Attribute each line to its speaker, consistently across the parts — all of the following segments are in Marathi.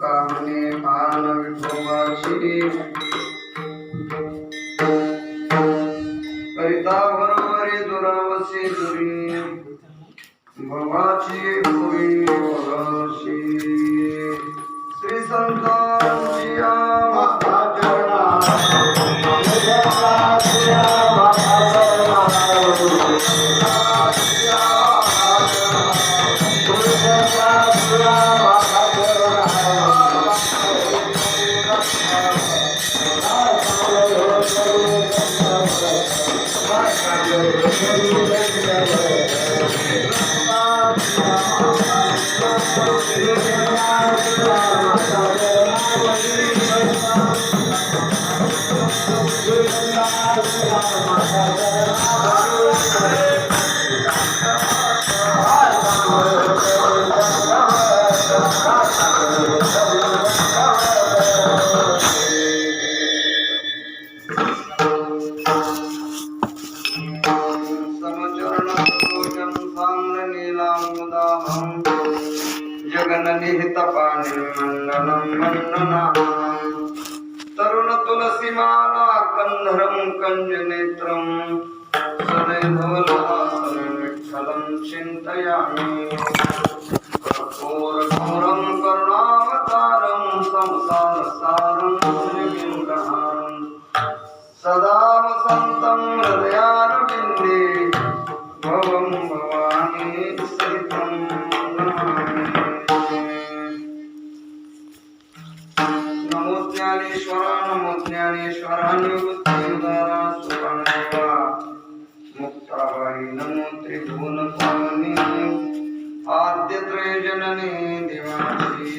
Speaker 1: कामने पान विठोबाची करिता बरोबरी दुरावसी दुरी भवाची पुरी भवाची श्री संतांची तरुण तुलसी माला कंधरम कंजनेत्रम सदैव विठ्ठलं चिंतयामि कर्पूरगौरं करुणावतारं संसारसारं निर्विघ्नहारं सदा वसन्तं हृदयारविन्दे भवं भवानी सहितं नमो ज्ञानेश्वरा निवृत्तिदारा सुखानंदा मुक्ताबाई नमो त्रिभुवन पावनी आद्य त्रयजननी देवाची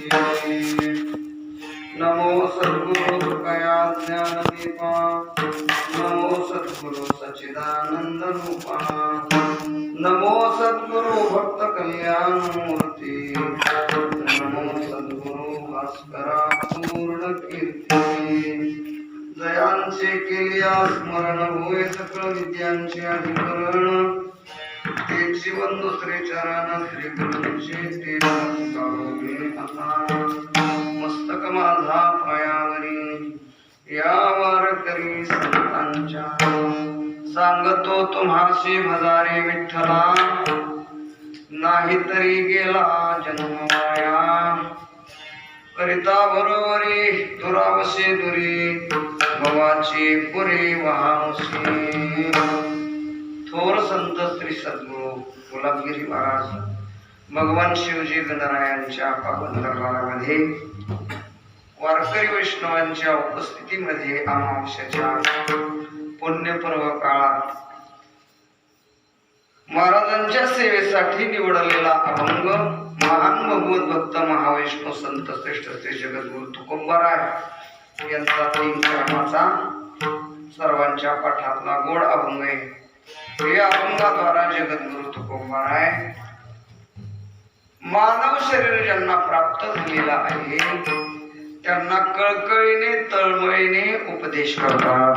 Speaker 1: नमो सद्गुरु कृपया ज्ञानदीपा नमो सद्गुरु सच्चिदानंद रूपा नमो सद्गुरु भक्त कल्याण मूर्ती नमो सद्गुरु भास्करा पूर्ण कीर्ती जयांचे केलिया स्मरण होय सकळ विद्यांचे अधिकरण तेची बंधू श्री चरण श्री गुरूंचे ते मस्तक माझा पायावरी या वारकरी संतांच्या सांगतो तुम्हाशी भजारे विठ्ठला नाहीतरी गेला जन्म वाया करिता बरोबरी दुरावसे दुरी भवाची पुरी वहावसी थोर संत श्री सद्गुरु गुलाबगिरी महाराज भगवान शिवजी गणरायांच्या पावन दरबारामध्ये वारकरी वैष्णवांच्या उपस्थितीमध्ये अमावस्याच्या पुण्यपर्व काळात महाराजांच्या सेवेसाठी निवडलेला अभंग महान भगवत भक्त महावैष्णव संत श्रेष्ठ श्री जगद्गुरु तुकोबाराय यांचा 3 क्रमाचा सर्वांच्या पाठातला गोड अभंग आहे। या अभंगाद्वारा जगद्गुरु तुकोबाराय मानव शरीर ज्यांना प्राप्त झालेला आहे त्यांना कळकळीने तळमळीने उपदेश करतात।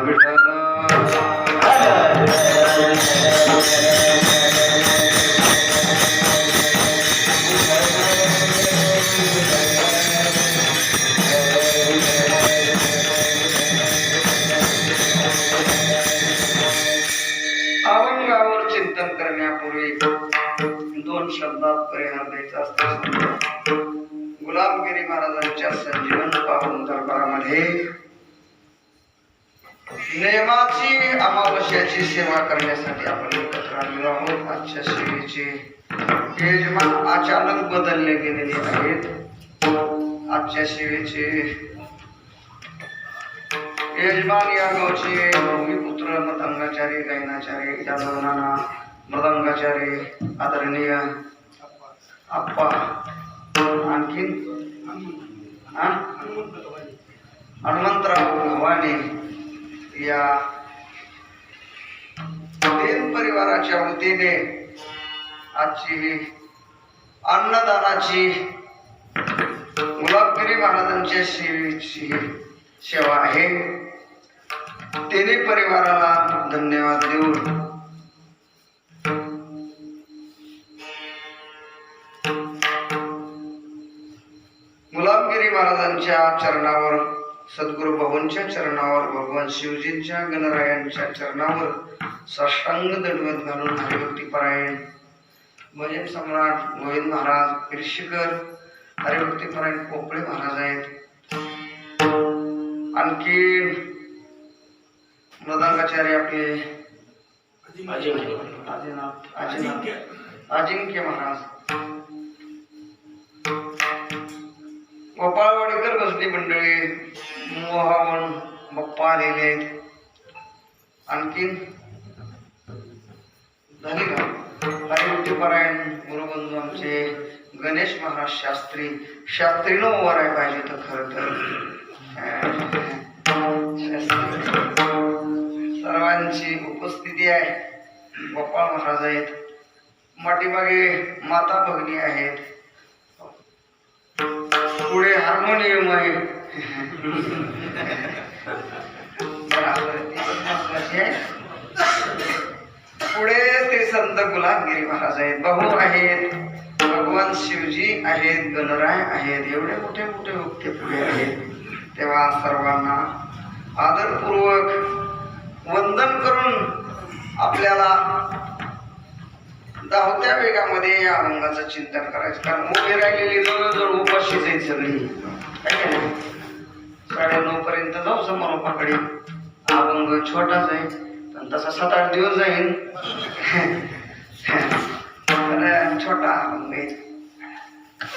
Speaker 1: अभंगावर चिंतन करण्यापूर्वी 2 शब्दात परिहार द्यायचा असतो। गुलाबगिरी महाराजांच्या संजीवन पावन दरबारामध्ये नेमाची अमावस्याची सेवा करण्यासाठी आपण एकत्र आलेलो आहोत। आजच्या सेवेचे यजमान अचानक बदलले गेलेले आहेत। आजच्या सेवेचे यजमान या गावचे भूमिपुत्र मृदंगाचार्य गायनाचार्य यादव नाना मृदंगाचार्य आदरणीय आप्पा आणखीन हनुमंतराव भवानी या 3 परिवाराच्या वतीने आजची अन्नदानाची गुलाबगिरी महाराजांच्या सेवेची सेवा आहे। तिन्ही परिवाराला धन्यवाद देऊन गुलाबगिरी गिरी महाराजांच्या चरणावर, सद्गुरु बाबांच्या चरणावर, भगवान शिवजींच्या गणरायांच्या चरणावर साष्टांग दंडवत घालून हरिभक्ती परायण भजन सम्राट गोविंद महाराज पिरशीकर, हरिभक्ती परायण पोपळे महाराज आहेत. आणखी मृदंगाचार्य आपले अजिंक्य महाराज, गोपाळवाडीकर बसली मंडळी, मोहावन बाप्पा आलेले आहेत. आणखीन झाली का हरिभक्ती परायण गुरुबंधू आमचे गणेश महाराज शास्त्री, शास्त्रीनं ओवाराय पाहिजे तर खरं तर सर्वांची उपस्थिती आहे. गोपाळ महाराज आहेत, पाठीमागे माता भगिनी आहेत, पुढे हार्मोनियम आहे, पुढे ते संत गुलाबगिरी महाराज आहेत, भाऊ आहेत, भगवान शिवजी आहेत, गणराय आहेत, एवढे मोठे मोठे वक्ते पुढे आहेत. तेव्हा सर्वांना आदरपूर्वक वंदन करून आपल्याला धावत्या वेगामध्ये या अभंगाचं चिंतन करायचं. कारण उभी राहिलेली जवळजवळ उपाशीच आहेत सगळी, 9:30 पर्यंत जाऊ समारोपाकडे. अभंग छोटाच आहे पण तसा 7-8 दिवस जाईल, छोटा अभंग आहे.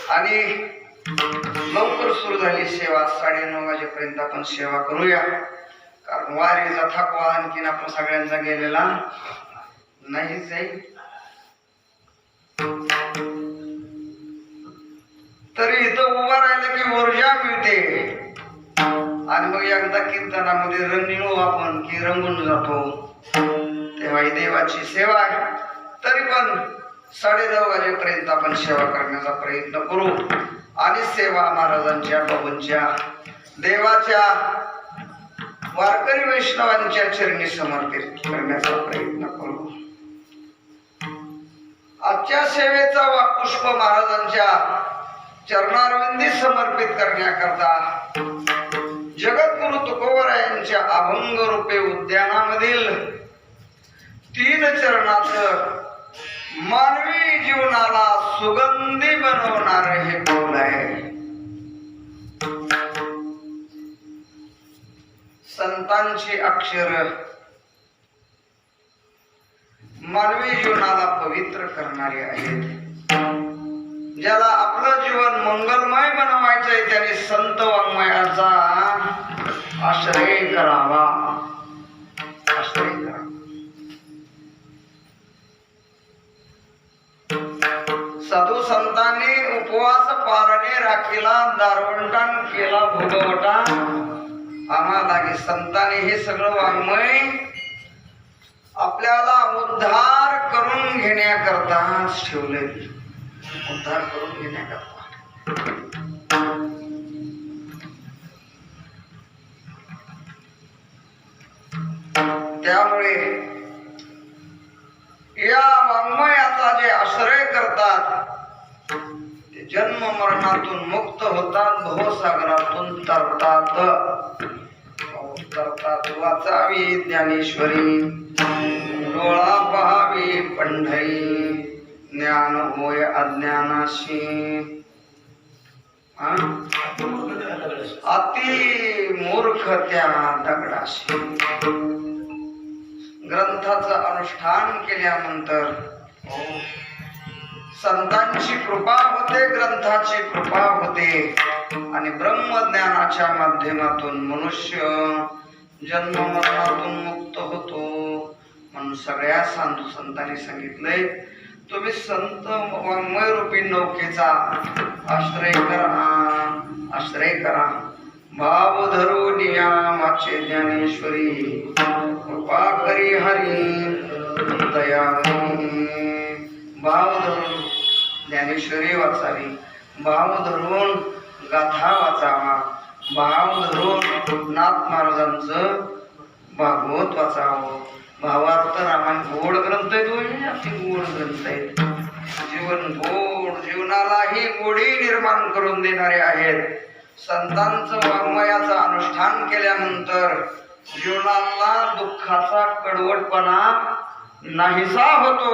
Speaker 1: आणि लवकर सुरू झाली सेवा, 9:30 वाजेपर्यंत आपण सेवा करूया. कारण वारीचा थकवा आणखीन आपण सगळ्यांचा गेलेला नाहीच आहे. तरी इथं उभा राहिलं की ऊर्जा मिळते आणि मग एकदा कीर्तनामध्ये रंगीणू आपण की रंगून जातो. तेव्हा ही देवाची सेवा आहे. तरी पण 9:30 वाजेपर्यंत आपण सेवा करण्याचा प्रयत्न करू आणि सेवा महाराजांच्या, बाबांच्या, देवाच्या, वारकरी वैष्णवांच्या चरणी समर्पित करण्याचा प्रयत्न करू. आजच्या सेवेचा पुष्प महाराजांच्या चरणारविंदी समर्पित करण्याकरता जगद्गुरु तुकोबरायांच्या अभंग रूपे उद्यानामधील 3 चरणाचं मानवी जीवनाला सुगंधी बनवणार हे पाऊल आहे. संतांची अक्षर मानवी जीवनाला पवित्र करणारे आहेत. ज्याला आपलं जीवन मंगलमय बनवायचंय त्याने संत वाङ्मयाचा आश्रय करावा, आश्रय करावा. साधू संतांनी उपवास पारणे राखीला, दारवंटान केला भोगवटा. आम्हाला संतांनी हे सगळं वाङ्मय आपल्याला उद्धार करून घेण्याकरताच ठेवले, उद्धार करून घेण्याकरता. त्यामुळे या वाङ्मयाचा जे आश्रय करतात ते जन्म मरणातून मुक्त होतात, भवसागरातून तरतात. वाचावी ज्ञानेश्वरी, डोळा पहावी पंढरी, ज्ञान होय अज्ञानाशी. अति मूर्ख त्या दगडाशी. ग्रंथाचं अनुष्ठान केल्यानंतर संतांची कृपा होते, ग्रंथाची कृपा होते आणि ब्रह्मज्ञानाच्या माध्यमातून मनुष्य जन्म मरणातून मुक्त होतो. म्हणून सगळ्या साधू संतांनी सांगितलंय तुम्ही संत वाङ्मय रूपी नौकेचा आश्रय करा, आश्रय करा. भाव धरू नियामाचे ज्ञानेश्वरी, कृपा करी हरी दयाळी. भाव धरून ज्ञानेश्वरी वाचावी, भाव धरून गाथा वाचावा, भाव धरून नाथ महाराजांचं भागवत वाचावं. भावार्थ रामायण गोड ग्रंथ आहे, अति गोड ग्रंथ आहे. जीवन गोड, जीवनालाही गोडी निर्माण करून देणारे आहेत. संतांचं वाङ्मयाचं अनुष्ठान केल्यानंतर जीवनातला दुःखाचा कडवटपणा नाहीसा होतो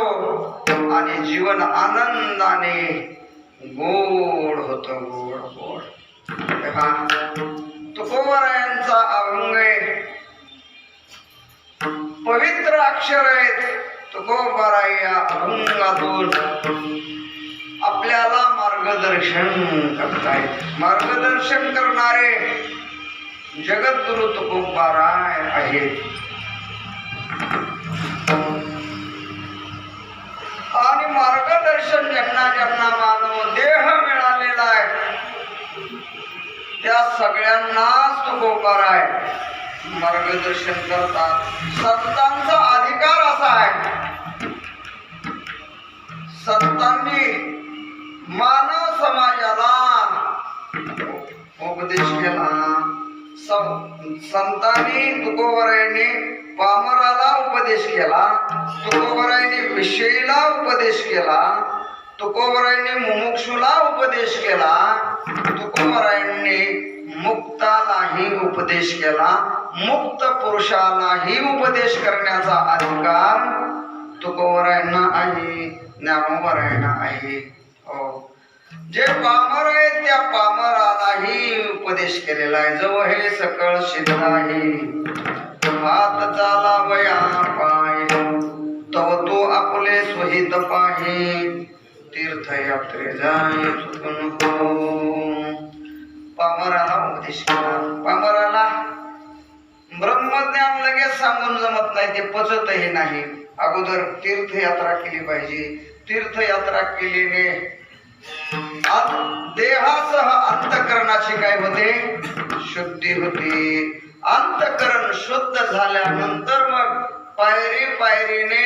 Speaker 1: आणि जीवन आनंदाने गोड होतं. गोड गोड. तेव्हा तुकोबरायांचा अभंग पवित्र अक्षर आहेत. तुकोबराय या अभंगातून आपल्याला मार्गदर्शन करतायत. मार्गदर्शन करणारे जगद्गुरु तुकोबराय आहेत. आणि मार्गदर्शन ज्यांना मानव देह मिळालेला आहे त्या सगळ्यांनाच तुकोबराय मार्गदर्शन करतात. संतांचा अधिकार असा आहे, संतांनी मानव समाजाला उपदेश केला. संतांनी तुकोबरायांनी पामराला उपदेश केला, तुकोबरायांनी विषयीला उपदेश केला, तुकोबरायांनी मुमुक्षुला उपदेश केला, तुकोबरायांनी मुक्तालाही उपदेश केला. मुक्त पुरुषालाही उपदेश करण्याचा अधिकार तुकोबरायांना आहे, ज्ञानोबरायांना आहे. हो, जे पामर आहे त्या पामरालाही उपदेश केलेला आहे. जो हे सकळ सिद्ध आहे हात चालावया पाय तव तो आपले स्वहित पाहे तीर्थयात्रे जाय चुकू नको. पामराला उपदेश केला. पामराला ब्रह्मज्ञान लगेच सांगून जमत नाही, ते पचतही नाही. अगोदर तीर्थयात्रा केली पाहिजे. तीर्थयात्रा केल्याने देहासह अंतःकरणाची काय होते? शुद्धी होते. अंतःकरण शुद्ध झाल्यानंतर मग पायरी पायरीने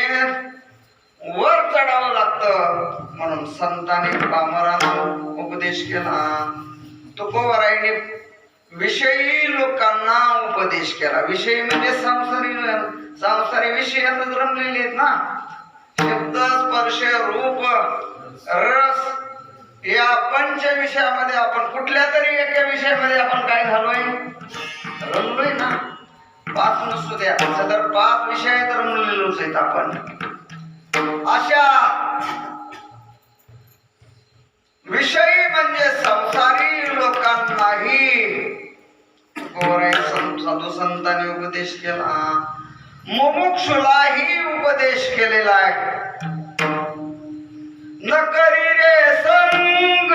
Speaker 1: वर चढावं लागतं. म्हणून संतांनी पामराला उपदेश केला. तुकोबरायांनी विषयी लोकांना उपदेश केला. विषयी म्हणजे संसारी विषय आता रमलेले आहेत ना. शब्द स्पर्श रूप रस या पंच विषयामध्ये आपण कुठल्या तरी एका विषयामध्ये आपण काय झालोय? रमलोय ना. 5 नसू द्या, तर 5 विषयात रमलेलोच आहेत आपण. अशा विषयी म्हणजे संसारी लोकांनाही साधू संतांनी उपदेश केला. मुमुक्षुलाही उपदेश केलेला आहे. न करी रे संग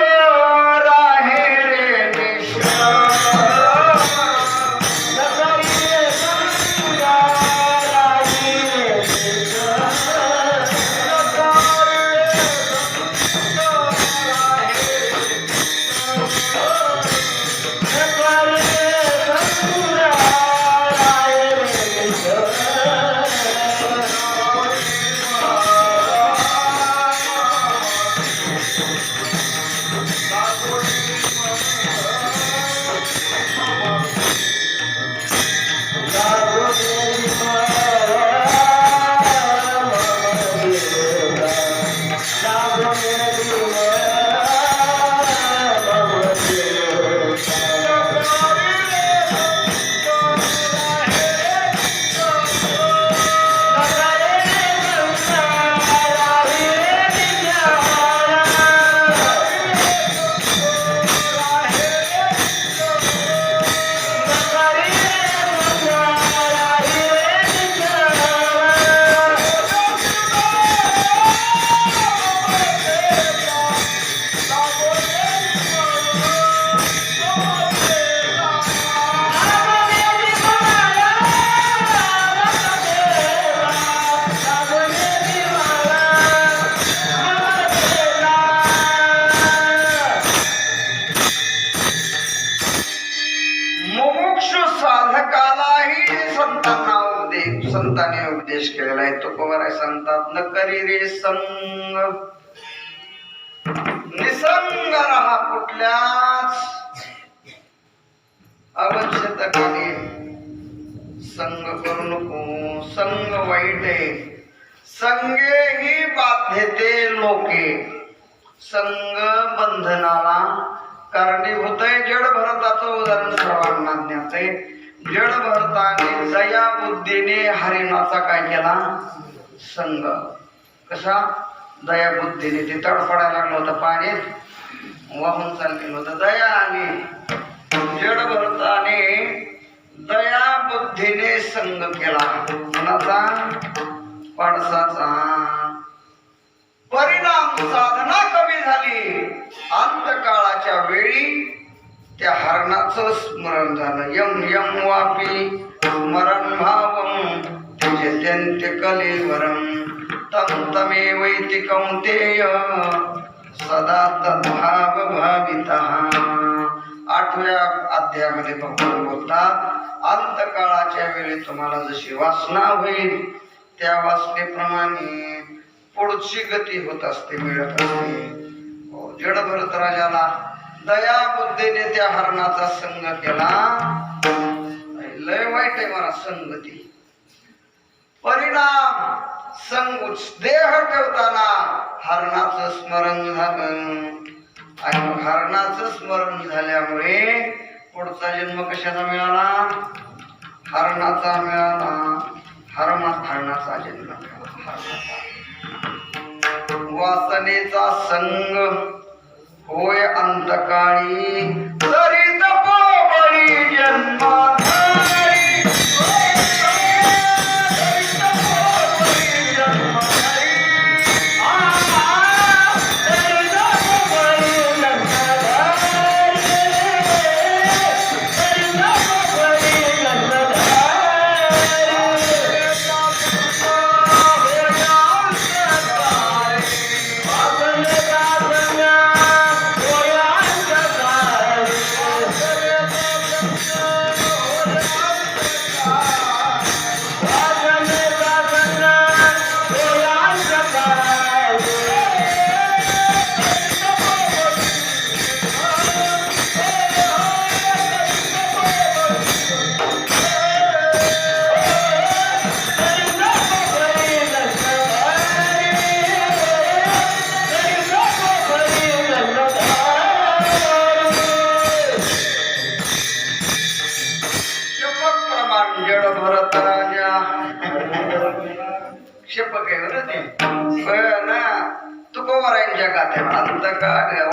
Speaker 1: राहे रे निष्ठा, न करी रे संग राहे रे निष्ठा, न करी रे संग राहे रे निष्ठा, न करी रे संग राहे रे निष्ठा. संतांनी उपदेश केलेला आहे. तुकोबराय सांगतात, न करी रे संग, निसंग राहा. कुठल्याच आवश्यकतेने संग करू नको. संग वाईट आहे. संगे ही बाध्यते लोके. संग बंधनाला कारणीभूत आहे. जड भरताचं उदाहरण सर्वांना ज्ञात आहे. जड भरताने दया बुद्धीने हरिणाचा काय केला? संग. कसा? दया बुद्धीने. ते तडफडायला लागलं होतं, पाण्यात वाहून चाललेलं होतं, दया आली. जड भरताने दया बुद्धीने संग केला. कोणाचा? पाडसाचा. परिणाम साधना कमी झाली. अंतकाळाच्या वेळी त्या हरणाचं स्मरण झालं. यम यम वापी स्मरण भावम त्यजत्यन्त्य कलेवरम तम तमेवैति कौन्तेय सदा तद्भाव भावितः. 8व्या अध्यायामध्ये भगवान बोलतात, अंतकाळाच्या वेळी तुम्हाला जशी वासना होईल त्या वासनेप्रमाणे पुढची गती होत असते, मिळत असते. जड भरत राजाला दया बुद्धीने त्या हरणाचा संग केला. लय वाईट आहे मला संगती. परिणाम देह ठेवताना हरणाचं स्मरण झालं. आणि मग हरणाचं स्मरण झाल्यामुळे पुढचा जन्म कशाचा मिळाला? हरणाचा मिळाला. हरणाचा जन्म मिळाला. वासनेचा संग होय अंतकाळी तरी तपोबळी जन्माधारी.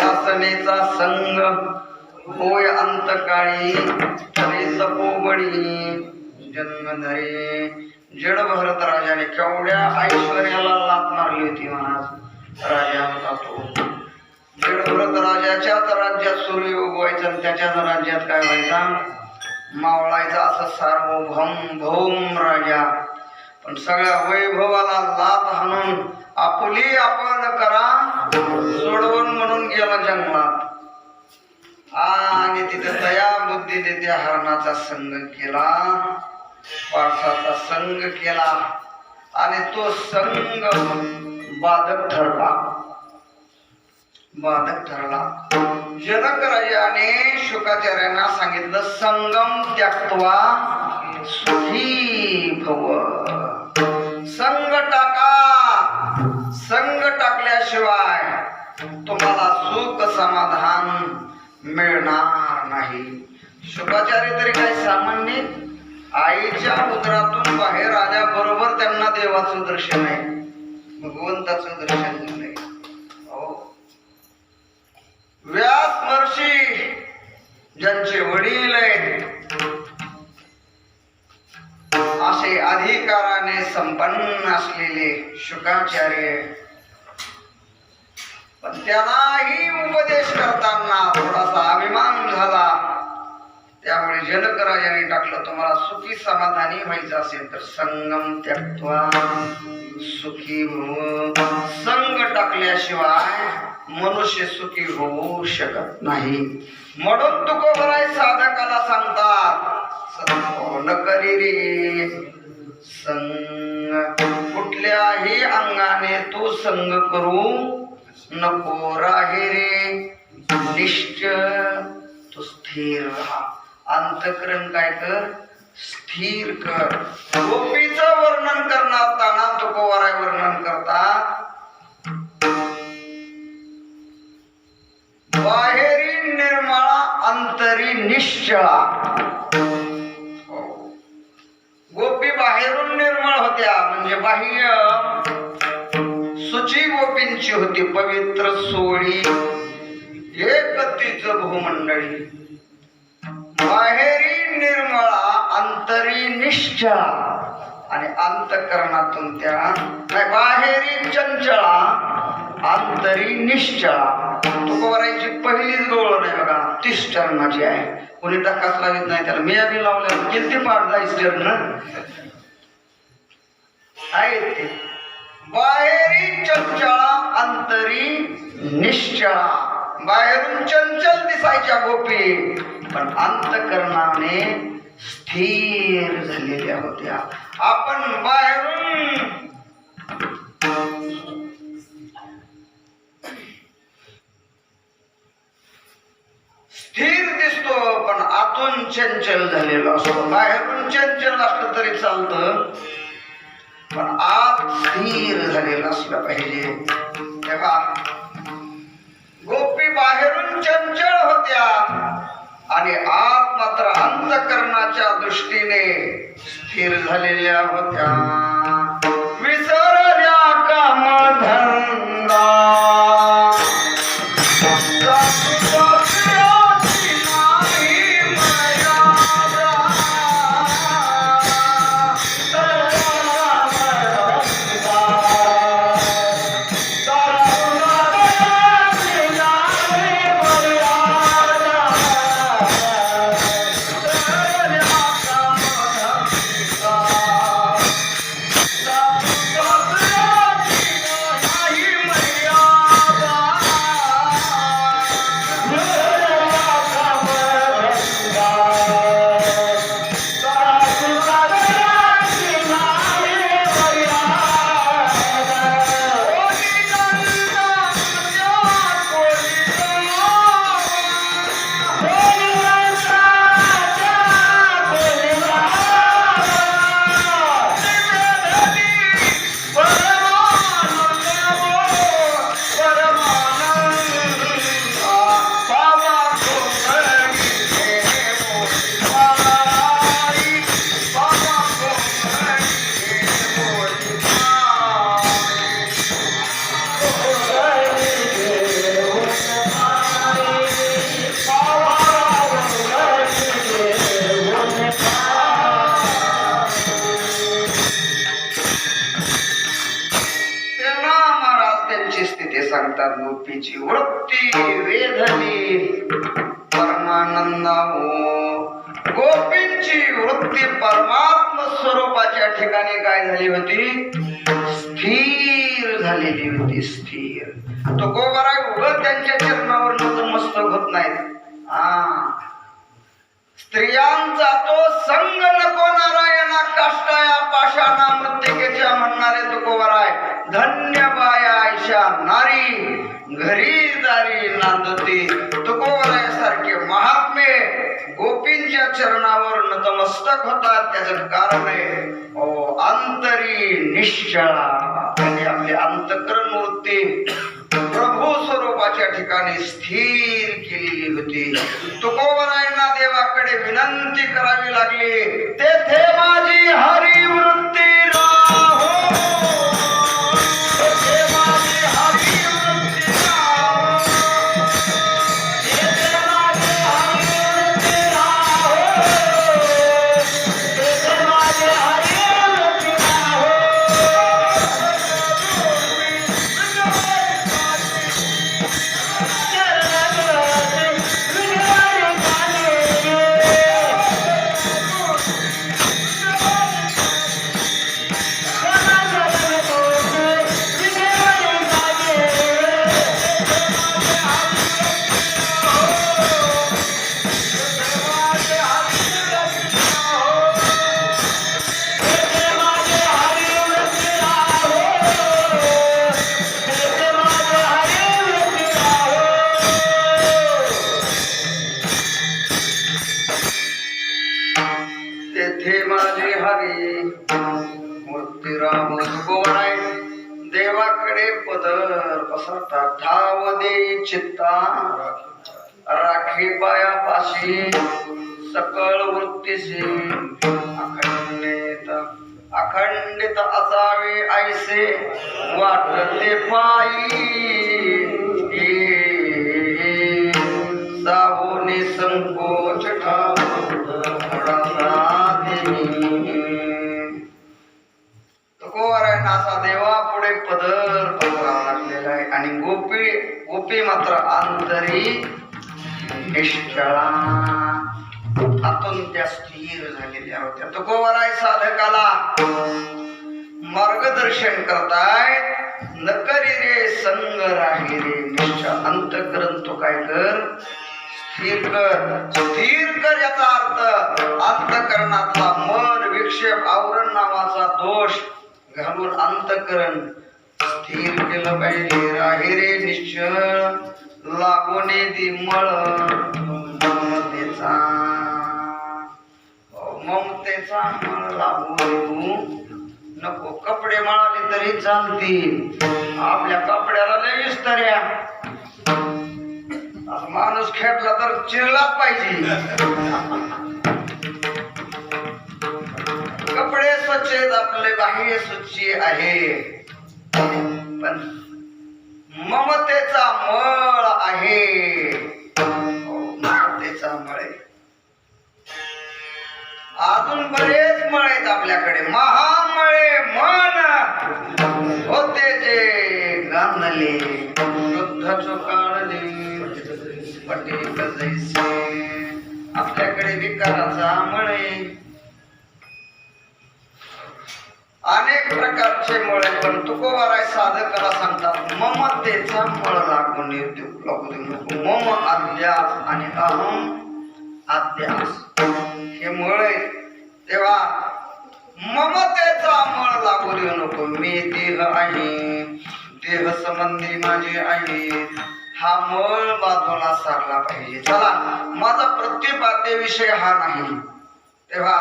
Speaker 1: वासनेचा संग होय अंतकाळी तरी तपोबळी जन्मधरे. जड भरत राजाने केवढ्या ऐश्वर्याला लाथ मारली होती. महाराज राजा होता तो. जड भरत राजाच्याच राज्यात सूर्य उगवायचा आणि त्याच्याच राज्यात काय व्हायचा? मावळायचा. असं सार्वभौम भौम राजा. पण सगळ्या वैभवाला लाथ हाणून आपुली आपण करा सोडवून म्हणून गेला जंगलात. आणि तिथे दया बुद्धीने त्या हरणाचा संग केला, पाडसाचा संग केला. आणि तो संग बाधक ठरला. जनक राजाने शुकाचार्यांना सांगितलं, संगम त्यक्त्वा सुखी भव. संग टाका. संग टाकल्याशिवाय तुम्हाला सुख समाधान मिळणार नाही. शुकाचार्य तरी काय सामान्य? आईच्या उदरातून बाहेर आल्याबरोबर त्यांना देवाचं दर्शन आहे, भगवंताचं दर्शन झालंय. व्यास महर्षी ज्यांचे वडील आहेत असे अधिकाराने संपन्न असलेले शुकाचार्य, पण त्यांनाही उपदेश करताना थोडासा अभिमान झाला. त्यामुळे जनक राजाने टाकलं, तुम्हाला सुखी समाधानी व्हायचं असेल तर संगम त्यक्त्वा सुखी भव. संग टाकल्याशिवाय मनुष्य सुखी होऊ शकत नाही. म्हणून तुकोबराय साधकाला सांगतात, न करी रे संग. कुठल्याही अंगाने तू संग करू नको. राहे रे निश्चय, तू स्थिर राहा. अंतःकरण काय कर? स्थिर कर. गोपीचं वर्णन करताना तुकोबराय वर्णन करतात, बाहेरील निर्माण निश्चळा. गोपी बाहेरून निर्मळ होत्या, म्हणजे बाह्य सुची गोपींची होती, पवित्र सोळी एक तीच भूमंडळी. बाहेरी निर्मळा अंतरी निश्चळा, आणि अंतःकरणातून त्या नाही, बाहेरी चंचळा अंतरी निश्चळा. तुकोबारायची पहिलीच गवळ नाही बघा, 30 चरणाची आहे. कोणी टाकाच लावित नाही त्याला. मी आम्ही लावल्या किती पाठ जायच चरण आहेत ते. बाहेरी चंचळा अंतरी निश्चळा. बाहेरून चंचल दिसायच्या गोपी, पण अंतःकरणाने स्थिर झालेल्या होत्या. आपण बाहेरून स्थिर दिसतो, पण आतून चंचल झालेलो असतो. बाहेरून चंचल असलं तरी चालतं, पण आत स्थिर झालेलं असलं पाहिजे. तेव्हा गोपी बाहेरून चंचल होत्या आणि आत मात्र अंतःकरणाच्या दृष्टीने स्थिर झालेल्या होत्या. विसरल्या कामधंदा सांगतात. गोपीची वृत्ती वेधली परमानंद हो. गोपींची वृत्ती परमात्म स्वरूपाच्या ठिकाणी काय झाली होती? स्थिर झालेली होती. स्थिर. तो गोबराय उगत त्यांच्या चरणावर नतमस्तक होत नाहीत. स्त्रियांचा तो संग नको नारायणा काष्टाया पाषाणा मृत्तिकेच्या म्हणणारे तुकोबराय. धन्य बाया आयशा नारी घरी दारी नांदती. तुकोबराय सारखे महात्मे गोपींच्या चरणावर नतमस्तक होतात. त्याचं कारण आहे अंतरी निश्चळा. त्यांनी आपली अंतःकरण वृत्ती प्रभू स्वरूपाच्या ठिकाणी स्थिर केलेली होती. तुकोबरायांना देवाकडे विनंती करावी लागली, तेथे माझी हरी वृत्ती राहो. तेथे माझी हरी वृत्ती राहो. तेथे माझी हरी वृत्ती राहो. तेथे माझी हरी वृत्ती राहो. तेथे माझी हरी मूर्ती राम. तुकोबराय देवाकडे पदर पसरता ठाव देई चित्ता. राखी पायापाशी जैसे अखंडित असावे ऐसे वाटते पायी सावने संकोच नासा देवा पुढे पदर पदरावा लागलेला आहे आणि गोपी मात्र आंतरी निष्ठळा आतून त्या स्थिर झालेल्या होत्या. तुकोबराय साधकाला मार्गदर्शन करतायत. न करी रे संग राही रे निश्चळ अंतकरण तो काय कर स्थिर कर याचा अर्थ अंतकरणातला मन विक्षेप आवरण नावाचा दोष घालून अंतकरण स्थिर केलं पाहिजे. राही रे निश्चळ लागोने दिमळ ममतेचा मळ लागू नको. कपडे मळाले तरी चालतील, आपल्या कपड्याला लय विस्तार्या. माणूस खेळला तर चिरलाच पाहिजे. कपडे स्वच्छ आहेत, आपले बाह्य स्वच्छ आहे, पण ममतेचा मळ आहे. ममतेचा मळ आहे. अजून बरेच मळ आहेत आपल्याकडे. महामळे मन होते जे गांधले शुद्ध चोकाळले पटीक जैसे. आपल्याकडे विकाराचा मळ आहे, अनेक प्रकारचे मळ आहेत, पण तुकोबाराय साधकाला सांगतात ममतेचा मळ लागून लागू देऊ नको. मम अध्यास आणि अहम अध्यास हे मळ आहे. तेव्हा ममतेचा मळ लागू देऊ नको. मी देह आहे, देह संबंधी माझे आहे, हा मळ बाजूला सारला पाहिजे. चला, माझा प्रतिपाद्य विषय हा नाही. तेव्हा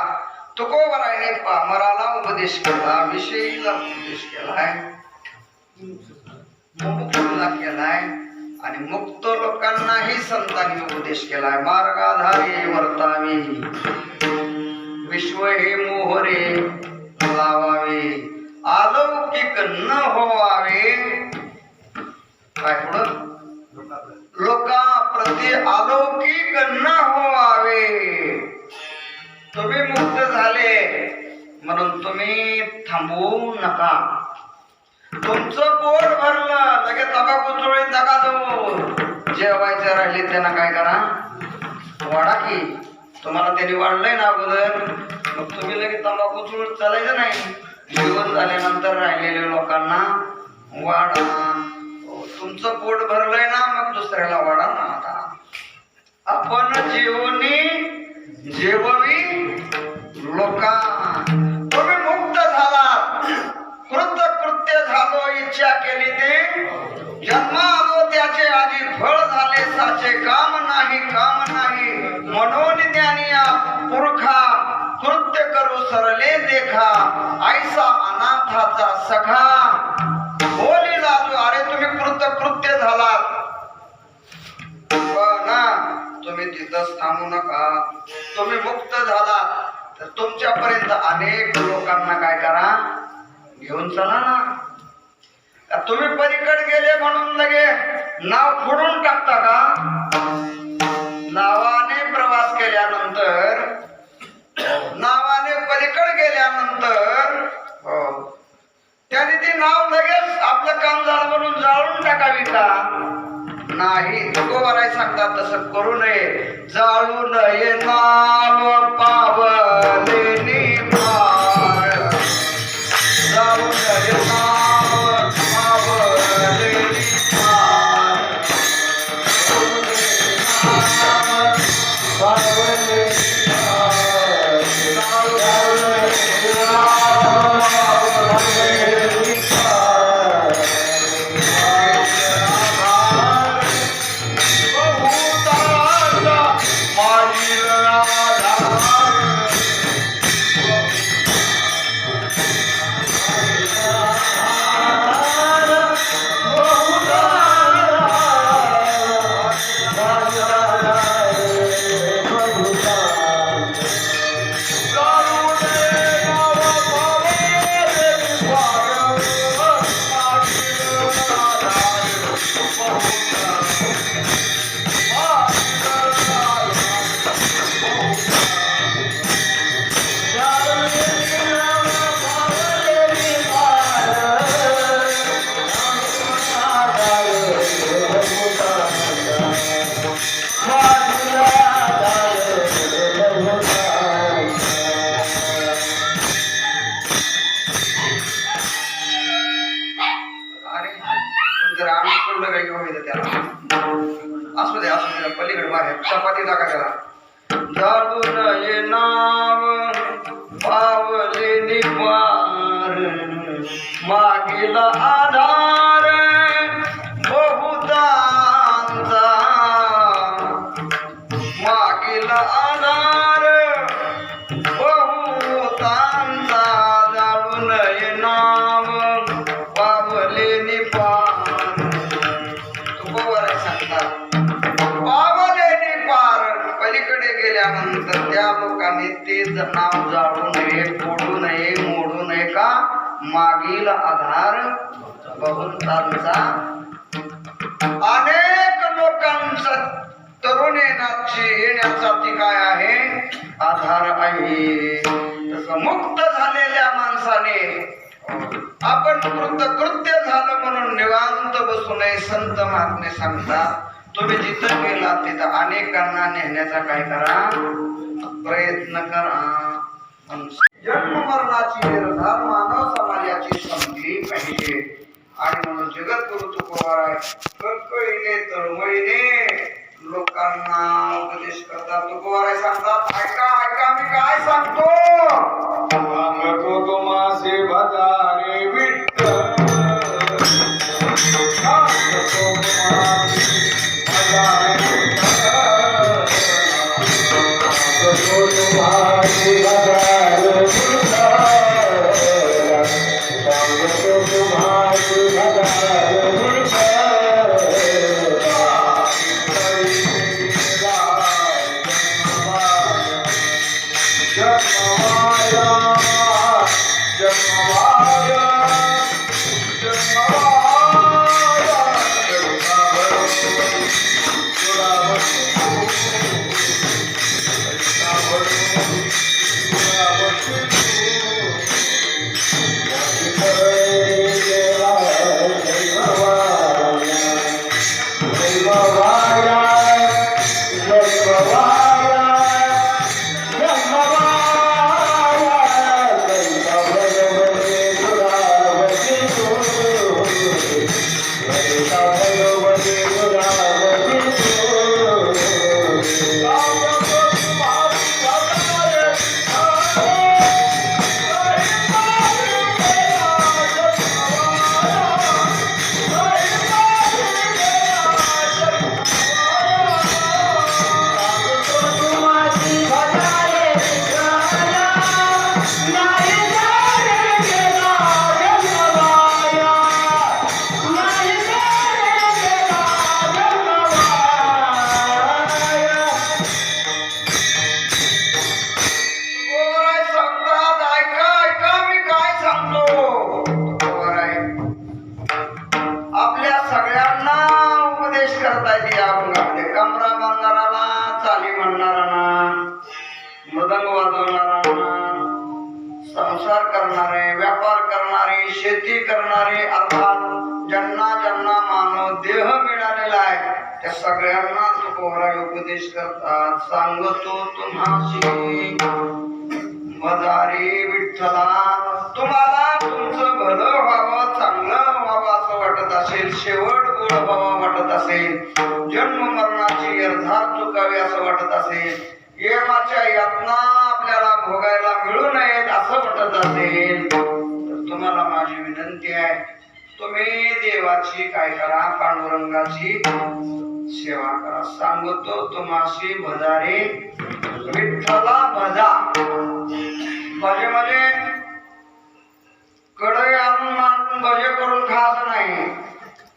Speaker 1: तुकोबरायने पामराला उपदेश केला, विषयीला उपदेश केलाय, मुक्तीला केलाय आणि मुक्त लोकांनाही संतांनी उपदेश केलाय. मार्गाधारे वर्तावे विश्व हे मोहरे लावावे, अलौकिक न होवावे. काय पुढं लोकांप्रती अलौकिक न होवावे. तुम्ही मुक्त झाले म्हणून तुम्ही थांबवू नका. तुमचं पोट भरलं लगेच तंबाखू चोळीत नका जाऊ. जेवायचे राहिले त्यांना काय करा, वाढा की. तुम्हाला त्यांनी वाढलंय ना अगोदर, मग तुम्ही लगेच तंबाखू चोळीत चालायचं नाही. जेवण झाल्यानंतर राहिलेल्या लोकांना वाढा. तुमचं पोट भरलंय ना, मग दुसऱ्याला वाढा ना. आता आपण जेववी लोका. तुम्ही मुक्त झाला, कृत्य झालो, इच्छा केली ते जन्म आलो, त्याचे आधी फळ झाले साचे. काम नाही म्हणून ज्ञानिया पुरखा कृत्य करू सरले देखा. ऐसा अनाथाचा सखा बोली लाजू. अरे तुम्ही कृत्य झालात ना, तुम्ही तिथंच थांबू नका. तुम्ही मुक्त झालात तर तुमच्यापर्यंत अनेक लोकांना काय करा, घेऊन चला ना. तुम्ही पलीकडे गेले म्हणून लगे नाव फोडून टाकता का? नावाने प्रवास केल्यानंतर, नावाने पलीकडे गेल्यानंतर त्याने ते नाव लगेच आपलं काम झालं म्हणून जाळून टाकावी का? नाही. तुकोबराय सांगतात तसं करू नये. जाळू नये नाव पावले निभाळ. जाळू नये नाव पावले निभाळ. पावले माझी केल्यानंतर त्या लोकांनी ते नाव जाळू नये, फोडू नये, मोडू नये का मागील आधार भगवंतांचा अनेक लोकांचा तरुण येण्याचा ती काय आहे आधार आहे. तसं मुक्त झालेल्या माणसाने आपण कृत्य झालं म्हणून निवांत बसू नये. संत महात्मे सांगतात तुम्ही जिथं गेला तिथं अनेकांना नेण्याचा काय करा प्रयत्न करा. जन्म मरणाची निर्धार मानव समाजाची संपली पाहिजे. आणि म्हणून जगद्गुरु तुकोबाराय कळकळीने तळमळीने लोकांना उपदेश करतात. तुकोबाराय सांगतात ऐका ऐका मी काय सांगतो.
Speaker 2: सांगतो तुम्हासे भजारे विठ्ठल, सांगतो तुम्हासे भजारे विठ्ठल, सांगतो तुम्हासे भजारे विठ्ठल, सांगतो तुम्हासे भजारे विठ्ठल.
Speaker 1: संसार करणारे, व्यापार करणारे, शेती करणारे, अर्थात ज्यांना ज्यांना मानव देह मिळालेला आहे त्या सगळ्यांना तुकोबाराय उपदेश करतात. सांगतो तुम्हासी भजारे विठ्ठला, तुम्हाला तुमचं भलं व्हावं, चांगलं व्हावं असं वाटत असेल, शेवट गोड व्हावं वाटत असेल, जन्म मरणाची निर्धार चुकावी असं वाटत असेल, यमाच्या यातना आपल्याला भोगायला मिळू नयेत असं वाटत असेल तर तुम्हाला माझी विनंती आहे तुम्ही देवाची काय करा पांडुरंगाची सेवा करा. सांगतो तुम्हासी भजारे विठ्ठला भजा. भजे म्हणजे कडे आणून मांडून भजे करून खायचं नाही.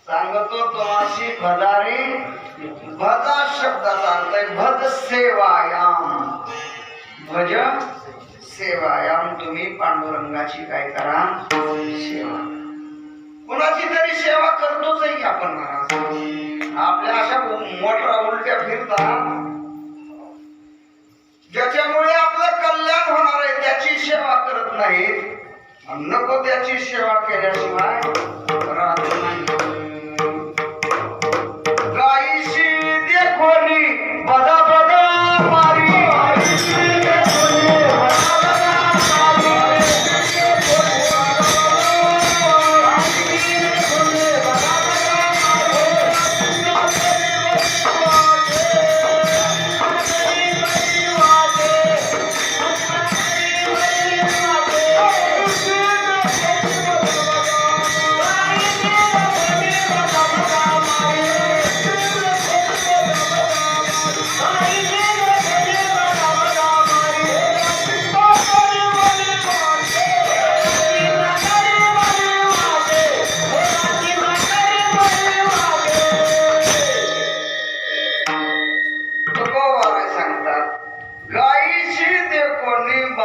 Speaker 1: सांगतो तुम्हासी भजारे, भजा शब्दाचा अर्थ आहे भज सेवायाम, भज सेवायाम. तुम्ही पांडुरंगाची काय करा सेवा. कुणाची तरी सेवा करतोच आहे की आपण महाराज. आपल्या अशा मोठ्या उलट्या फिरतात ज्याच्यामुळे आपलं कल्याण होणार आहे त्याची सेवा करत नाहीत. नको त्याची सेवा केल्याशिवाय राहत नाही. गाईशी देखोली बदा बदा मारी,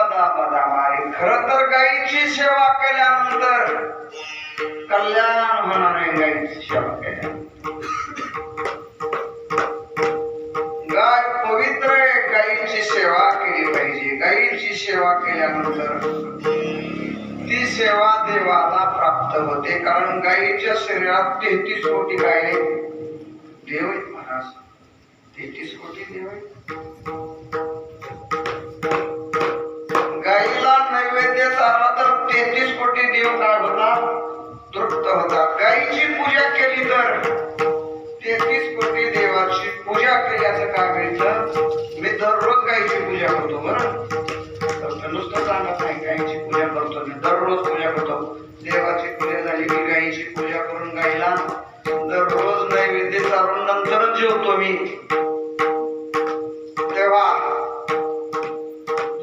Speaker 1: बदा बदा मारे. खरं तर गायीची सेवा केल्यानंतर कल्याण होणार आहे. गायीची सेवा केल्यानंतर गाय पवित्र आहे. गायीची सेवा केली पाहिजे. गायीची सेवा केल्यानंतर ती सेवा देवाला प्राप्त होते. कारण गायीच्या शरीरात 33 कोटी गाय देव आहेत महाराज. 33 कोटी देव आहेत. गायीला नैवेद्य चालला तर 33 कोटी देव काय होता? तृप्त होता. गायीची पूजा केली तर 33 कोटी देवाची पूजा केल्याचं काय मिळतं? मी दररोज गायीची पूजा करतो. बरं, नुसतं सांगत नाही. गायीची पूजा करतो मी, दररोज पूजा करतो. देवाची पूजा झाली की गायीची पूजा करून गायीला दररोज नैवेद्य चालून नंतरच जेवतो मी. तेव्हा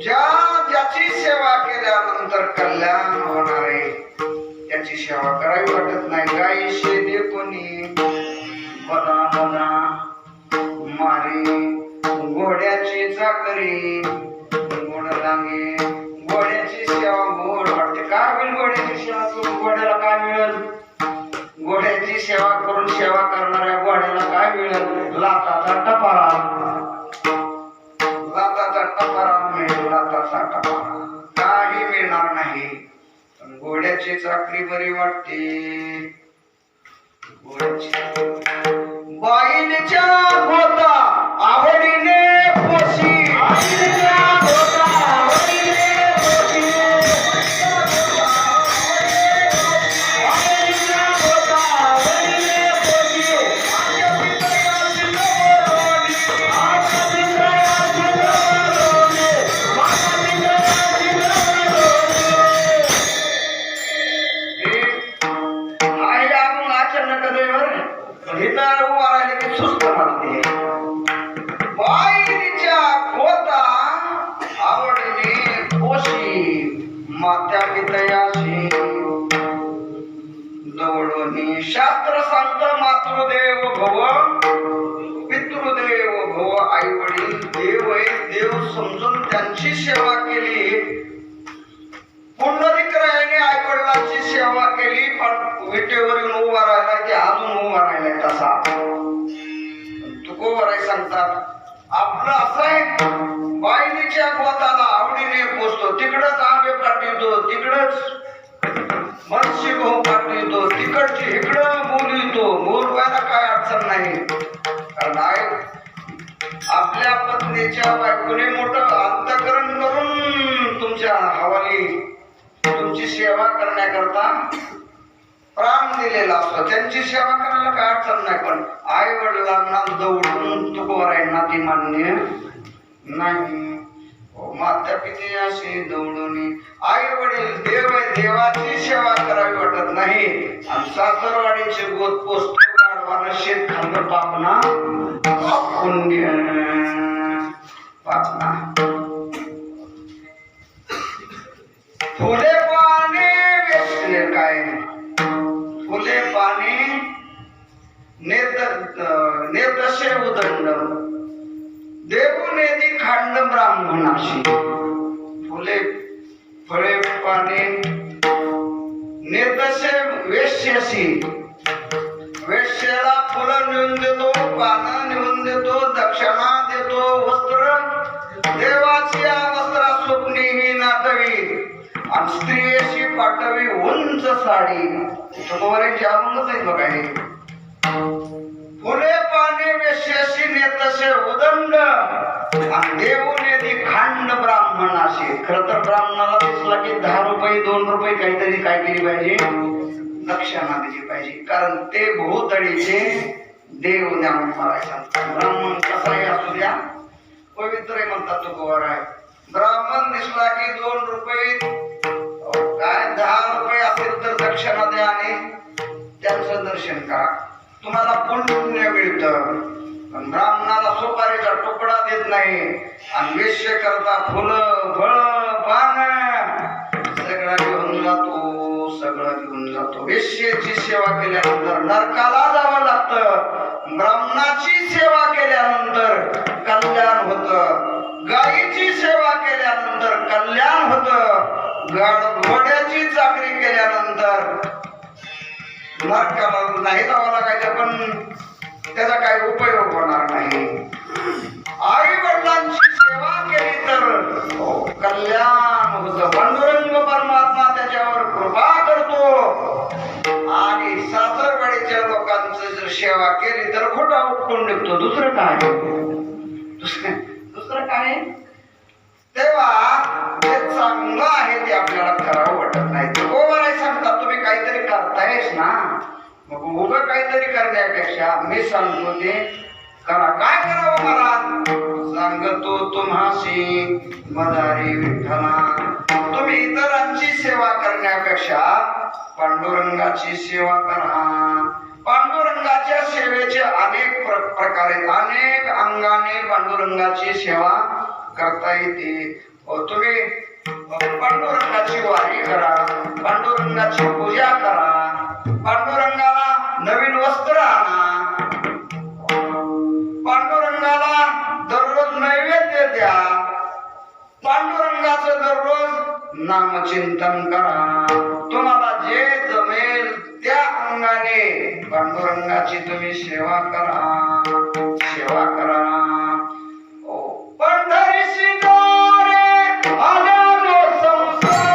Speaker 1: ज्याची सेवा केल्यानंतर कल्याण होणार आहे त्याची सेवा करावी वाटत नाही. गायी शेती कोणी बना बना मारे. घोड्याची चाकरी गोड लागे. घोड्याची सेवा गोड वाटते. काय होईल घोड्याची सेवा करून? घोड्याला काय मिळेल? घोड्याची सेवा करून सेवा करणाऱ्या घोड्याला काय मिळेल? लाताचा टपारा. लाताचा टपारा मिळेल. लाताचा टपारा. काही मिळणार नाही. पण घोड्याची चाकरी बरी वाटते. घोड्याची बाईच्या होता आवडीने पोशी. मात्या पितयाशी दौडोनी. शास्त्र सांगत मातृदेव भव पितृदेव भव. आई वडील देव आहे. देव समजून त्यांची सेवा केली. पुंडलिकरायाने आई वडिलांची सेवा केली. पण विटेवर येऊन उभा राहिला की अजून उभा राहिलाय तसा. तुकोबराय सांगतात आपलं असं आहे. बायनीच्या गोताला आवडीने पोचतो. तिकडच आंबे पाठवितो, तिकडच मत्स्य गहू पाठवितो, तिकडची इकडं बोलवितो. बोलवायला काय अडचण नाही. कारण आई आपल्या पत्नीच्या बायकोने मोठं अंतःकरण करून तुमच्या हवाली तुमची सेवा करण्याकरता प्राण दिलेला असतो. त्यांची सेवा करायला काय अडचण नाही. पण आई वडिलांना दौडून तुकोबरायांना ती मान्य नाही. मात्या पिते अशी दौडोनी. आई वडील देव आहे. देवाची सेवा करावी वाटत नाही. आणि सासरवाडीचे गोत पोचतो गाडवानं शेत खांद पापना पुण्य पापना. फुले पाने वेचले काय? फुले पाने नेतशे उदंड. देऊ नेदी खांड ब्राह्मणाशी. फुले फळे पाने नेतशे वेश्याशी. वेश्याला फुलं नेऊन देतो, पानं नेऊन देतो, दक्षिणा देतो, वस्त्र. देवाची वस्त्रा स्वप्नी ही नाटवी आणि स्त्रियेशी पाठवी उंच साडी. तुकोबरायांची अभंगच आहे बघा हे. फुले पाने वेश्याशी नेतशे उदंड आणि देऊ नेदी खांड ब्राह्मणाशी. खर तर ब्राह्मणाला दिसला की 10 रुपये 2 रुपये काहीतरी काय केली पाहिजे? दक्षिणा दिली पाहिजे. कारण ते भोवतडीचे देव ज्ञान करायचा. ब्राह्मण कसाही असू द्या पवित्र आहे म्हणतात तुकोबराय. ब्राह्मण दिसला की 2 रुपये काय 10 रुपये असेल तर दक्षिणा द्या आणि त्यांचं दर्शन करा. तुम्हाला पुण्य मिळतं. ब्राह्मणाला सुपारीचा तुकडा देत नाही. आणि वेश्य करता फुलं फळ पान सगळं घेऊन जातो. सगळं घेऊन जातो. वेश्येची सेवा केल्यानंतर नरकाला जावं लागतं. ब्राह्मणाची सेवा केल्यानंतर कल्याण होतं. गायीची सेवा केल्यानंतर कल्याण होतं, घोड्याची चाकरी केल्यानंतर नरकाला नाही जावं लागायचं, पण त्याचा काही उपयोग होणार नाही. आई वडिलांची सेवा केली तर कल्याण होतं. पांडुरंग परमात्मा त्याच्यावर कृपा करतो आणि सासरवाडीच्या लोकांचं जर सेवा केली तर खोटा उपटून निघतो. दुसरं काय? तेव्हा ते चांगलं आहे ते आपल्याला करावं वाटत नाही. तो मला सांगतात तुम्ही काहीतरी करतायस ना, मग उभं काहीतरी करण्यापेक्षा मी सांगतो ते करा. काय करावं महाराज? सांगतो तुम्हासी मदारी विठ्ठला, तुम्ही इतरांची सेवा करण्यापेक्षा पांडुरंगाची सेवा करा. पांडुरंगाच्या सेवेचे अनेक प्रकारे अनेक अंगाने पांडुरंगाची सेवा करता येते. तुम्ही पांडुरंगाची वारी करा, पांडुरंगाची पूजा करा, पांडुरंगाला नवीन वस्त्र आणा, पांडुरंगाला दररोज नैवेद्य द्या, पांडुरंगाचं दररोज नामचिंतन करा. तुम्हाला जे जमेल त्या अंगाने पांडुरंगाची तुम्ही सेवा करा, सेवा करा. पंढरीशी दोरे आल्यानो संसारा,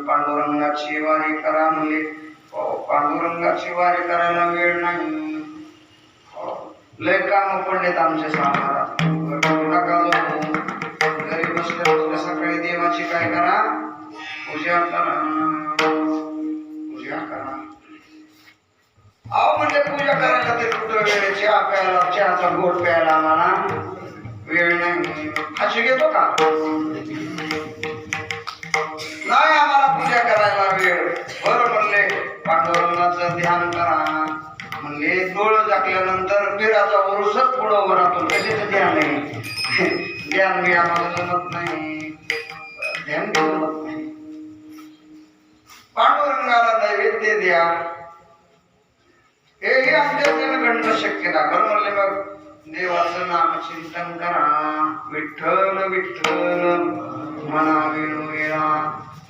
Speaker 1: पांडुरंगाची वारी करा. म्हणजे पांडुरंगाची वारी करायला वेळ नाही. लय काम पडलेत आमच्या समाजात. घरी बसल्या सकाळी देवाची काय करा, पूजा करा, पूजा करा. अहो म्हणजे पूजा करायला ते कुठं वेळ, चहा प्यायला, चहाचा गोट प्यायला आम्हाला वेळ नाही. फाशी घेतो का? नाही आम्हाला पूजा करायला वेळ. बरं म्हणले पांडुरंगाचं ध्यान करा. म्हणले डोळं झाकल्यानंतर बिराचा उरुसच पुढं उभं राहतो. कशाचं ध्यान आहे? ध्यान बी आम्हाला जमत नाही, ध्यान बी जमत नाही. पांडुरंगाला नैवेद्य द्या, हेही आमच्या घडणं शक्य ना. घर म्हणले मग देवाचं नाम चिंतन करा. विठ्ठल विठ्ठल मना विणुया,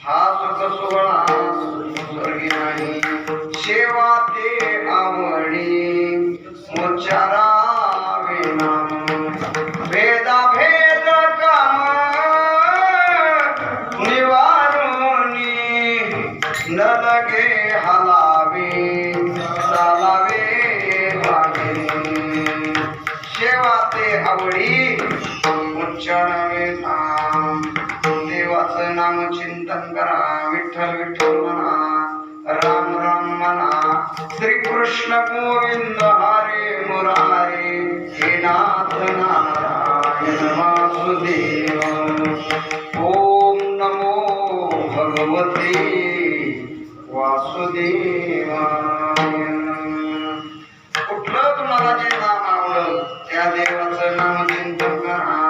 Speaker 1: हा सुख सोहळा स्वर्गी नाही. सेवा ते आवडी उच्चारावे नाम, भेदा भेद काम निवारुनी, न लगे हलावे चालावे लागे. सेवा ते आवडी उच्चारावे नाम, देवाचं नाम चिंतन करा. विठ्ठल विठ्ठल म्हणा, राम राम म्हणा. श्रीकृष्ण गोविंद हरे मुरारे, हे नाथ नारायण वासुदेव. ओम नमो भगवते वासुदेवाय. कुठलं तुम्हाला जे नाम आवडलं त्या देवाचं नाम चिंतन करा.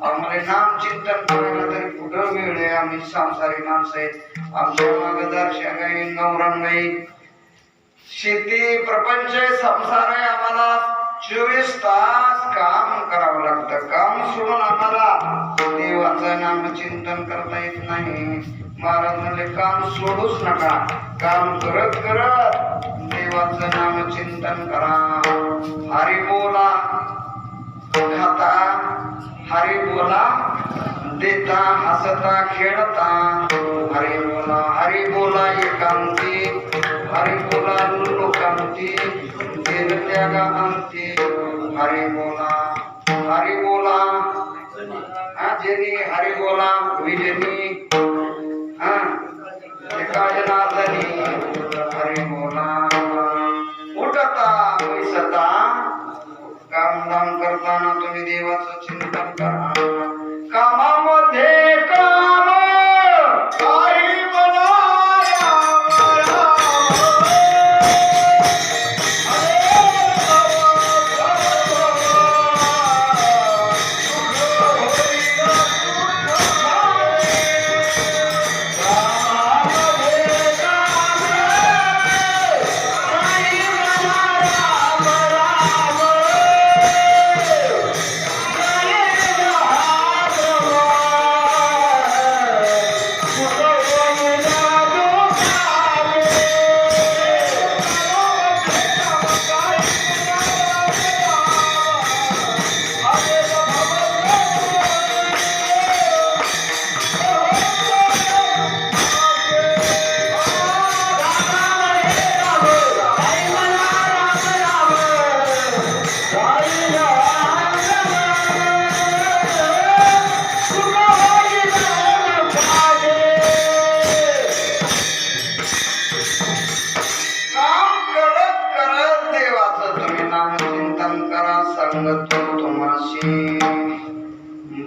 Speaker 1: आम्हाला नाम चिंतन करायला तरी कुठं वेळ आहे? आम्ही संसारी माणसं आहेत. आमच्या मार्गदर्शक काही नवरण नाही. शेती प्रपंच संसार आहे. आम्हाला 24 तास काम करावं लागतं. काम सोडून आम्हाला देवाचं नाम चिंतन करता येत नाही. महाराज म्हणले काम सोडूच नका, काम करत करत देवाचं नाम चिंतन करा. हरी बोला खाता, हरी बोला देता, हसता खेळता. हरी बोला एकांती, हरी बोला लोकांती, देव त्यागा अंती. हरी बोला जेनी हरी बोला विजनी जनार्दनी. हरी बोला उठता बैसता कामधाम करताना तुम्ही देवाचं चिंतन करा. कामामध्ये काम
Speaker 2: हरी बोला राम राम.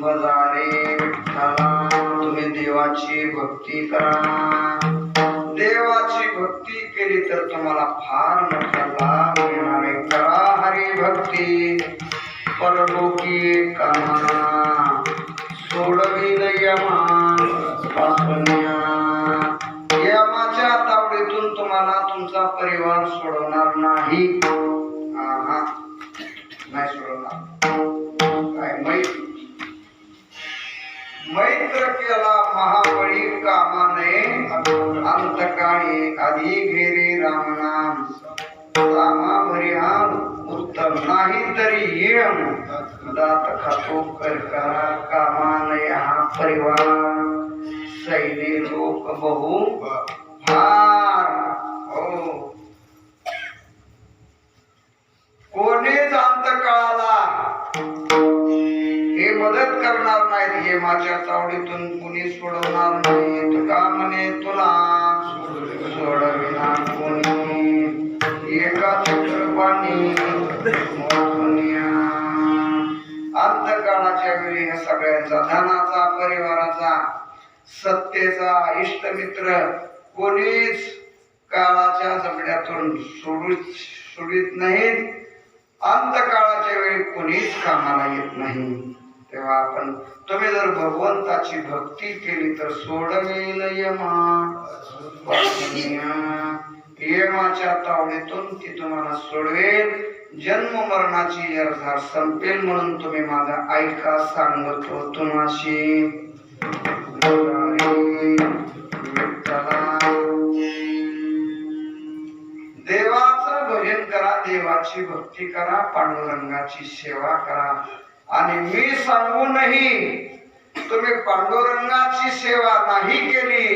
Speaker 1: बजारे विठ्ठला तुम्ही देवाची भक्ती करा. देवाची भक्ती केली तर तुम्हाला फार मोठा लाभ मिळणार आहे. करा हरी भक्ती परलोकी कामना सोडविल यमान पासुन्या. यमाच्या तावडीतून तुम्हाला तुमचा परिवार सोडवणार नाही. नाही सोडवणार. काय मैत्र केला महाबळी कामाने अंतकाळी आधी घेरे रामनाम. कामाभरी हा उत्तम नाही तरी येम दात खातो करकरा. कामाने हा परिवार सैने लोक बहु फार. हो कोणीच अंतकाळाला हे मदत करणार नाहीत. हे माझ्या चावडीतून कुणी सोडवणार नाही. तुका म्हणे तुला सोडविना कोणी एका चक्रपाणी. अंतकाळाच्या वेळी ह्या सगळ्यांचा धनाचा परिवाराचा सत्तेचा इष्टमित्र कोणीच काळाच्या जबड्यातून सोडित नाहीत. अंतकाळाच्या वेळी कोणीच कामाला येत नाही. तेव्हा आपण तुम्ही जर भगवंताची भक्ती केली तर सोडवेल यमाच्या तावडीतून ती तुम्हाला सोडवेल. जन्म मरणाची यरझार संपेल म्हणून तुम्ही माझा ऐका सांगतो तुम्हाशी. देवाचं भजन करा, देवाची भक्ती करा, पांडुरंगाची सेवा करा. आणि मी सांगूनही तुम्ही पांडुरंगाची सेवा नाही केली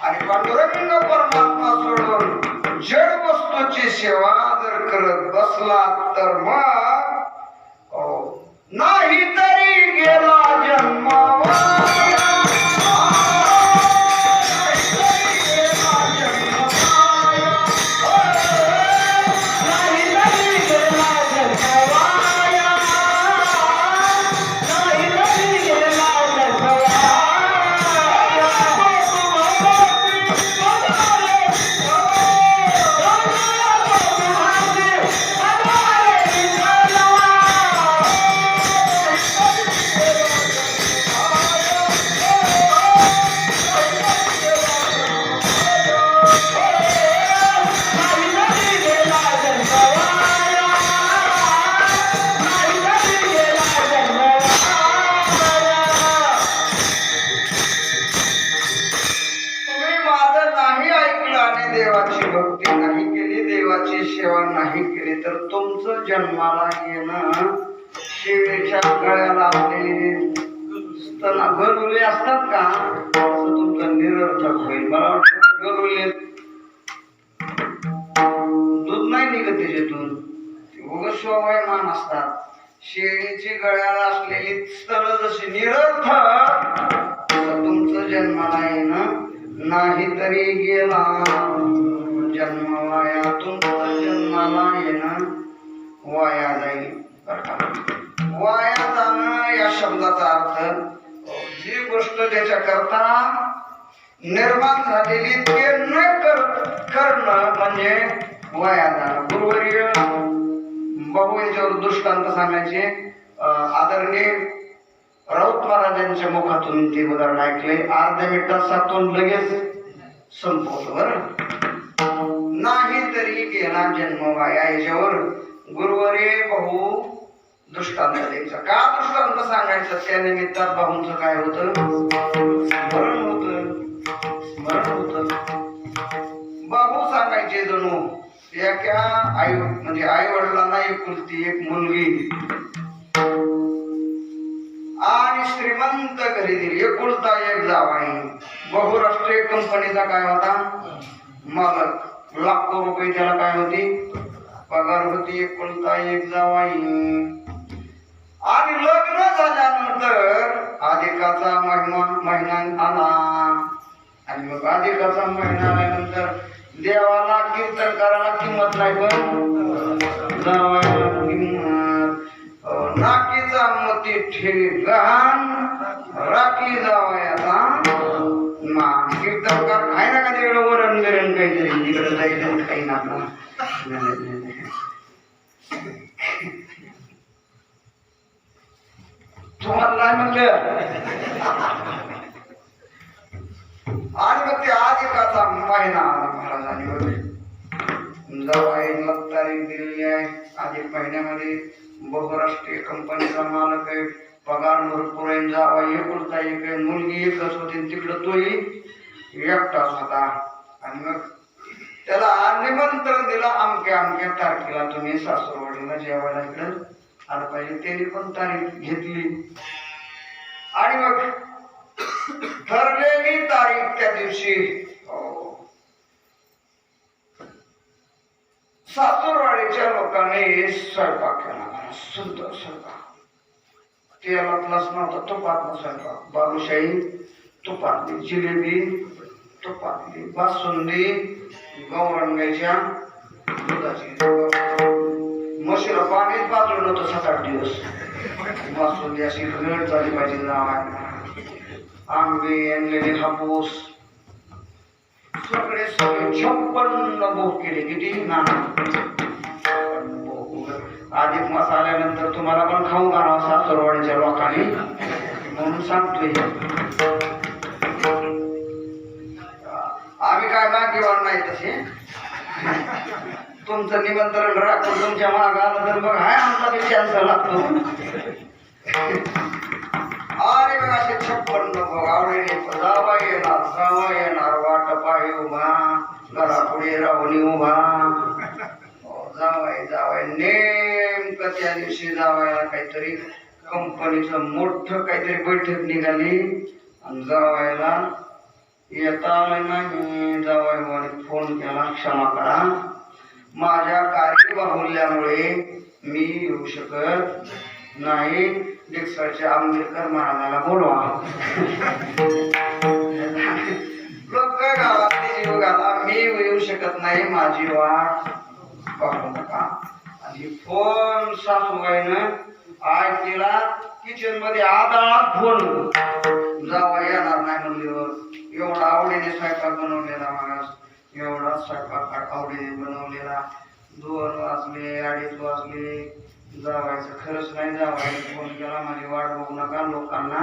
Speaker 1: आणि पांडुरंग परमात्मा सोडून जड वस्तूची सेवा जर करत बसला तर मग नाही तरी गेला जन्म.
Speaker 2: Hare
Speaker 1: देवाची भक्ती नाही केली, देवाची सेवा नाही केली तर तुमचं जन्माला येणं शिवेच्या गळ्याला आपले स्तन गरुले असतात का असं तुमचं निरर्थक होईल. मला वाटतं गरुले दूध नाही निघत त्याच्यातून, उगाच शोभायमान असतात. शेळीची गळ्याला असलेली स्तन जशी निरर्थक तसं तुमचं जन्माला येणं नाही तरी गेला जन्म वाया, तुमचं जन्माला येणं वाया जाईल. वाया जाणं या शब्दाचा अर्थ जी गोष्ट ज्याच्या करता निर्माण झालेली ते न करणं म्हणजे वाया जाणं. गुरुवर्य बहु याच्यावर दृष्टांत सांगायचे. आदरणीय राऊत महाराजांच्या मुखातून ते उदाहरण ऐकले. अर्ध्या मिनिटात सातून लगेच संपवतो बरं. नाही तरी गेला जन्म वाया याच्यावर गुरुवर्य बहु दृष्टांत द्यायचा. का दृष्टांत सांगायचं? त्या निमित्तात भाऊंचं काय होतं? स्मरण होतं. बाबू सांगायचे जणू एका आई म्हणजे आई वडिलांना एकुलती एक मुलगी आणि श्रीमंत घरी दिली, एकुलता एक जावाई. बहुराष्ट्रीय कंपनीचा काय होता मालक, लाखो रुपये त्याला काय होती पगार होती, एकुलता एक जावाई. आणि लग्न झाल्यानंतर अधिकाचा महिना आला आणि मग अधिकाचा महिना आल्यानंतर देवाला कीर्तन करायला किंमत नाही पण जावायला किंमत. नाकीचा मती ठेवी गहाण राखी जावायचा मान. कीर्तनकार आहे ना का तिकडे वरण बिरण काहीतरी तिकडे जायचं काही ना. तुम्हाला नाही म्हणलं. आणि मग ते अधिकाचा महिना आला महाराजांनी जावाईला तारीख दिलेली आहे. अधिक महिन्यामध्ये बहुराष्ट्रीय कंपनीचा मालक आहे, पगार भरपूर आहे, जावाई एकुलता एक आहे, मुलगी एकच होती, तिकडं तोही एकटाच होता. आणि मग त्याला निमंत्रण दिलं अमक्या अमक्या तारखेला तुम्ही सासूरवाडीला जेवायला इकडं आलं पाहिजे. त्यांनी पण तारीख घेतली आणि मग ठरलेली तारीख त्या दिवशी सासूरवाडीच्या लोकांनी स्वयंपाक केला. सुंदर स्वयंपाक, तेलातलाच नव्हता, तुपातला स्वयंपाक. बालुशाही तुपातली, जिलेबी तुपातली, बासुंदी गौरंगाच्या दुधाची. म्हशीला पाणीच बाजून नव्हतं 7-8 दिवस. बासुंदी अशी घट झाली पाहिजे जावायला. आंबे आणलेले, हापूस सगळे 56 भोग केले. किती ना अधिक मास आल्यानंतर तुम्हाला पण खाऊ घालावं सासूरवाडीच्या लोकांनी म्हणून सांगतोय. आम्ही काय भाग्यवान नाही तसे. तुमचं निमंत्रण राखून तुमच्या माग आलं तर मग हाय आमचा बी चान्स लागतो. अरे बघ असे 56 भोग आवडीने जावा येणार वाट पाय उभा घरापुढे राहुनी उभा. जावाय नेमकं त्या दिवशी जावायला काहीतरी कंपनीचं मोठं काहीतरी बैठक निघाली आणि जावायला येता नाही. जावायवाने फोन केला, क्षमा करा माझ्या कार्यबाहुल्यामुळे मी येऊ शकत नाही, डिक्सरच्या आंबेडकर महाराजाला बोलवा. लोक गावातली जीव घाला, मी येऊ शकत नाही, माझी वाट पाहू नका. आणि फोन सासूबाईनं आज तिला किचन मध्ये आदळात फोन जावा येणार नाही म्हणल्यावर एवढा आवडीने स्वयंपाक बनवलेला माणूस, एवढा स्वयंपाक आवडीने बनवलेला. 2 वाजले 2:30 वाजले जावायचं खरंच नाही. जावायला फोन केला माझी वाट बघू नका, लोकांना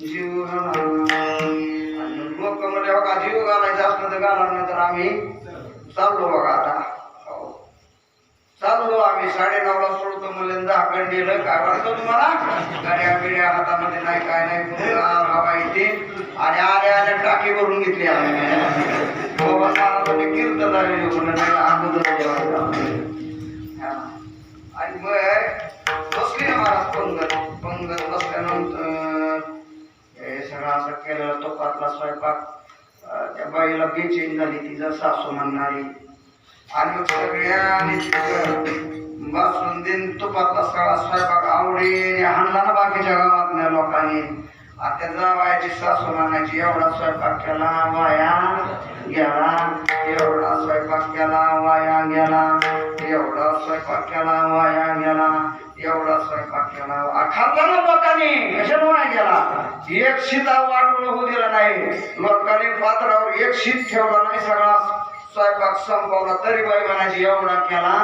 Speaker 1: जीव घाला. लोक म्हणजे बघा जीव घालायचं असलं तर घालणार नाही तर आम्ही चाललो बघा. आता चाललो आम्ही 9:30ला सोडतो म्हणले 10 कंडीलं. काय वाटतं तुम्हाला? गाड्या बिड्या हातामध्ये नाही, काय नाही, हवा येते. आणि आल्या टाकी भरून घेतली आम्ही. बाबा नावाने कीर्तन झाले म्हणून नाही अगोदर जेवायला आणि मग बसली ना महाराज पंगत बसल्यानंतर हे सगळं असं केलेलं तुपातला स्वयंपाक त्या बाईला बेचैन झाली तिचं सासू म्हणणारी आणि मग सगळ्यांनी बसून दिन तुपातला सगळा स्वयंपाक आवडीने हाणला ना बाकीच्या गावातल्या लोकांनी आता जावायची सासू म्हणायची एवढा स्वयंपाक केला वाया गेला एवढा स्वयंपाक केला वाया गेला एवढा स्वयंपाक केला वाया गेला एवढा स्वयंपाक केला खाल्ला ना लोकांनी कशाला वाया गेला एक शिता वाटून होऊ दिला नाही लोकांनी पात्रावर एक शीत ठेवला नाही सगळा स्वयंपाक संपवला तरी बाई म्हणायची एवढा केला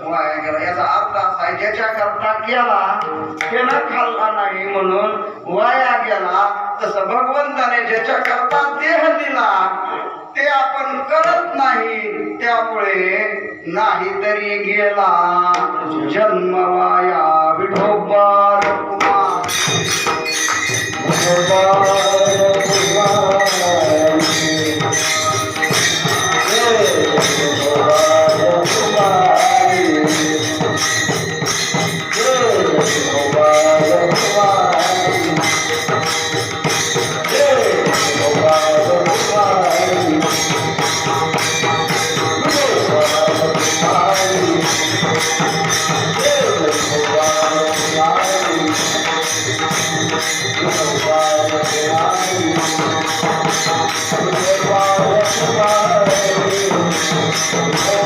Speaker 1: वाया गेला याचा अर्थ असा आहे ज्याच्या करता केला त्याला खाल्ला नाही म्हणून वाया गेला तसं भगवंताने ज्याच्या करता देह दिला ते आपण करत नाही त्यामुळे नाही तरी गेला जन्म वाया विठोबा
Speaker 2: Oh